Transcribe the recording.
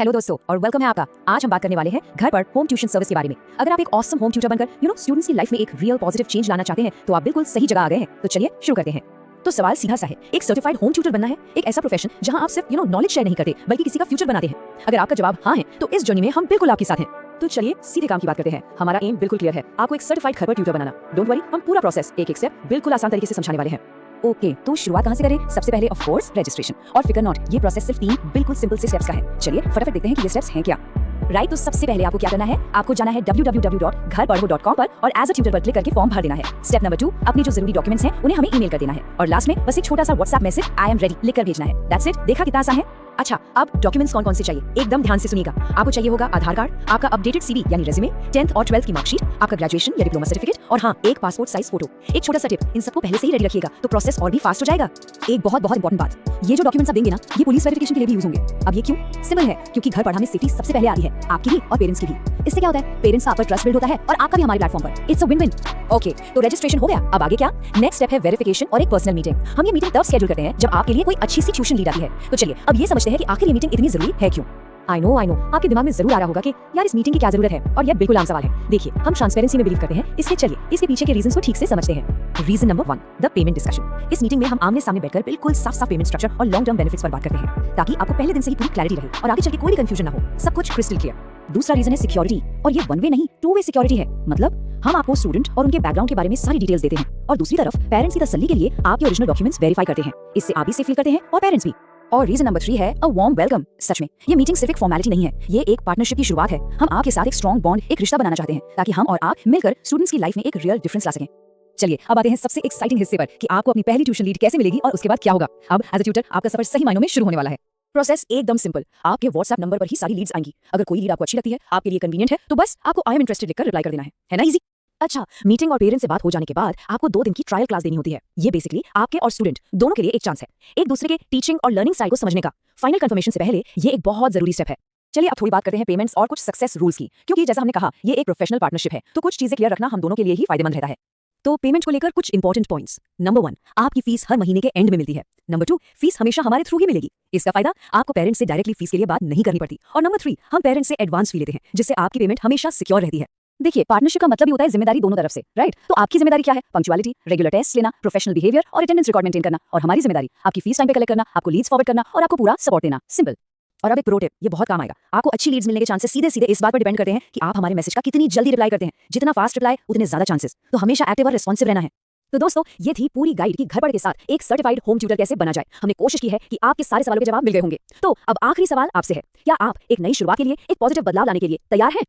Hello दोस्तों और welcome है आपका। आज हम बात करने वाले हैं घर पर होम ट्यूशन सर्विस के बारे में। अगर आप एक ऑसम होम ट्यूटर बनकर स्टूडेंट्स की लाइफ में एक रियल पॉजिटिव चेंज लाना चाहते हैं तो आप बिल्कुल सही जगह आ गए हैं। तो चलिए शुरू करते हैं। तो सवाल सीधा सा है, एक सर्टिफाइड होम ट्यूटर बनना है एक ऐसा प्रोफेशन जहां आप सिर्फ नॉलेज शेयर नहीं करते बल्कि किसी का फ्यूचर बनाते हैं। अगर आपका जवाब हाँ है तो इस जर्नी में हम बिल्कुल आपके साथ हैं। तो चलिए सीधे काम की बात करते हैं। हमारा एम बिल्कुल क्लियर है, आपको एक सर्टिफाइड घर पर ट्यूटर बनाना। डोंट वरी, हम पूरा प्रोसेस एक एक स्टेप बिल्कुल आसान तरीके से समझाने वाले हैं। ओके, तो शुरुआत कहां से करें? सबसे पहले ऑफ कोर्स रजिस्ट्रेशन। और फिकर नॉट, ये प्रोसेस सिर्फ 3 बिल्कुल सिंपल से स्टेप्स का है। चलिए फटाफट देखते हैं कि ये स्टेप्स हैं क्या। राइट, तो सबसे पहले आपको क्या करना है, आपको जाना है www.gharpadho.com पर और एज अ ट्यूटर पर क्लिक करके फॉर्म भर देना है। स्टेप नंबर 2, अपनी जो जरूरी डॉक्यूमेंट्स हैं उन्हें हमें ईमेल कर देना है और लास्ट में बस एक छोटा सा WhatsApp message I am ready लिखकर भेजना है। That's it. देखा कितना आसान है। अच्छा, अब डॉक्यूमेंट्स कौन कौन से चाहिए एकदम ध्यान से सुनिएगा। आपको चाहिए होगा आधार कार्ड, आपका अपडेटेड सीवी यानी रेज्यूमे, 10th और 12th की मार्कशीट, आपका ग्रेजुएशन या डिप्लोमा सर्टिफिकेट और हाँ एक पासपोर्ट साइज फोटो। एक छोटा सा टिप, इन सबको पहले से ही रेडी रखिएगा तो प्रोसेस और भी फास्ट हो जाएगा। एक बहुत इंपॉर्टेंट बात, ये जो डॉक्यूमेंट्स आप देंगे ना ये पुलिस वेरिफिकेशन के लिए भी यूज होंगे। अब ये क्यों? सिंपल है, क्योंकि घर पढ़ा में सेफ्टी सबसे पहले आती है, आपकी भी और पेरेंट्स की भी। इससे क्या होता है, पेरेंट्स का आप पर ट्रस्ट बिल्ड होता है और आपका भी हमारे प्लेटफॉर्म पर। It's a win win. Okay, तो रजिस्ट्रेशन हो गया। अब आगे क्या? नेक्स्ट स्टेप है वेरिफिकेशन और एक पर्सनल मीटिंग। हम ये मीटिंग तब शेड्यूल करते हैं जब आपके लिए कोई अच्छी सी ट्यूशन लीड आती है। तो चलिए अब ये समझते हैं कि आखिर ये मीटिंग इतनी जरूरी है क्यों। आई नो आपके दिमाग में जरूर आ रहा होगा कि यार इस मीटिंग की क्या जरूरत है, और ये बिल्कुल आम सवाल है। देखिए, हम ट्रांसपेरेंसी में बिलीव करते हैं, इसलिए चलिए इसके पीछे के रीजंस को ठीक से समझते हैं। Reason number 1, the payment discussion. इस मीटिंग में हम आमने सामने बैठकर बिल्कुल साफ पेमेंट स्ट्रक्चर और लॉन्ग टर्म बेनिफिट्स पर बात करते हैं ताकि आपको पहले दिन से ही पूरी क्लैरिटी रहे और आगे चल के कोई कंफ्यूजन ना हो, सब कुछ क्रिस्टल क्लियर। दूसरा रीजन है सिक्योरिटी, और ये 1 वे नहीं 2 वे सिक्योरिटी है। मतलब हम आपको स्टूडेंट और उनके बैकग्राउंड के बारे में सारी डिटेल्स देते हैं और दूसरी तरफ पेरेंट्स की तसल्ली के लिए आपके ओरिजिनल डॉक्यूमेंट्स वेरीफाई करते हैं। इससे आप भी सेफ फील करते हैं और पेरेंट्स भी। और रीजन नंबर 3 है अ वार्म वेलकम। सच में ये मीटिंग सिर्फ एक फॉर्मेलिटी नहीं है, ये एक पार्टनरशिप की शुरुआत है। हम आपके साथ एक स्ट्रॉन्ग बॉन्ड, एक रिश्ता बनाना चाहते हैं ताकि हम और आप मिलकर स्टूडेंट्स की लाइफ में एक रियल डिफरेंस ला सकें। चलिए अब आते हैं सबसे एक्साइटिंग हिस्से पर कि आपको अपनी पहली ट्यूशन लीड कैसे मिलेगी और उसके बाद क्या होगा। अब एज अ ट्यूटर आपका सफर सही मायनों में शुरू होने वाला है। प्रोसेस एकदम सिंपल, आपके व्हाट्सएप नंबर पर ही सारी लीड्स आएंगी। अगर कोई लीड आपको अच्छी लगती है, आपके लिए कन्वीनियंट है, तो बस आपको आई एम इंटरेस्टेड लिखकर रिप्लाई कर देना है ना इजी। अच्छा, मीटिंग और पेरेंट्स से बात हो जाने के बाद आपको 2 दिन की ट्रायल क्लास देनी होती है। ये बेसिकली आपके और स्टूडेंट दोनों के लिए एक चांस है एक दूसरे के टीचिंग और लर्निंग स्टाइल को समझने का। फाइनल कंफर्मेशन से पहले ये एक बहुत जरूरी स्टेप है। चलिए अब थोड़ी बात करते हैं पेमेंट्स और कुछ सक्सेस रूल्स की, क्योंकि जैसा हमने कहा ये एक प्रोफेशनल पार्टनरशिप है तो कुछ चीजें क्लियर रखना हम दोनों के लिए ही फायदेमंद रहता है। तो पेमेंट को लेकर कुछ इंपॉर्टेंट पॉइंट्स। नंबर 1, आपकी फीस हर महीने के एंड में मिलती है। नंबर 2, फीस हमेशा हमारे थ्रू ही मिलेगी। इसका फायदा आपको पेरेंट्स से डायरेक्टली फीस के लिए बात नहीं करनी पड़ती। और नंबर 3, हम पेरेंट्स से एडवांस फी लेते हैं जिससे आपकी पेमेंट हमेशा सिक्योर रहती है। देखिए, पार्टनरशिप का मतलब ही होता है जिम्मेदारी दोनों तरफ से, राइट? तो आपकी जिम्मेदारी क्या है? पंक्चुअलिटी, रेगुलर टेस्ट लेना, प्रोफेशनल बिहेवियर और अटेंडेंस रिकॉर्ड मेंटेन करना। और हमारी जिम्मेदारी आपकी फीस टाइम पे कलेक्ट करना, आपको लीड्स फॉरवर्ड करना और आपको पूरा सपोर्ट देना। सिंपल। और अब एक प्रो टिप, ये बहुत काम आएगा। आपको अच्छी लीड्स मिलने के चांसेस सीधे इस बात पर डिपेंड करते हैं कि आप हमारे मैसेज का कितनी जल्दी रिप्लाई करते हैं। जितना फास्ट रिप्लाई उतने ज्यादा चांसेस। तो हमेशा एक्टिव और रिस्पॉन्सिव रहना है। तो दोस्तों, ये थी पूरी गाइड कि घर पर के साथ एक सर्टिफाइड होम ट्यूटर कैसे बना जाए। हमने कोशिश की है कि आपके सारे सवालों के जवाब मिल गए होंगे। तो अब आखिरी सवाल आपसे है, क्या आप एक नई शुरुआत के लिए, एक पॉजिटिव बदलाव लाने के लिए तैयार हैं?